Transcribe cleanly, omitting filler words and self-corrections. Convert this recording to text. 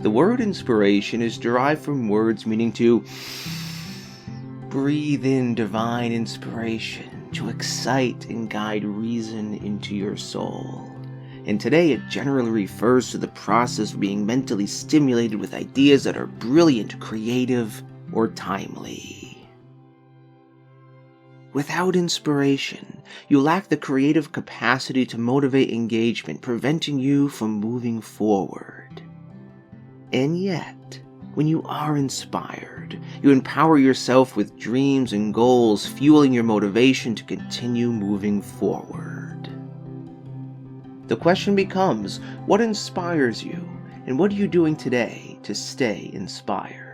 The word inspiration is derived from words meaning to breathe in divine inspiration, to excite and guide reason into your soul. And today it generally refers to the process of being mentally stimulated with ideas that are brilliant, creative, or timely. Without inspiration, you lack the creative capacity to motivate engagement, preventing you from moving forward. And yet, when you are inspired, you empower yourself with dreams and goals, fueling your motivation to continue moving forward. The question becomes, what inspires you, and what are you doing today to stay inspired?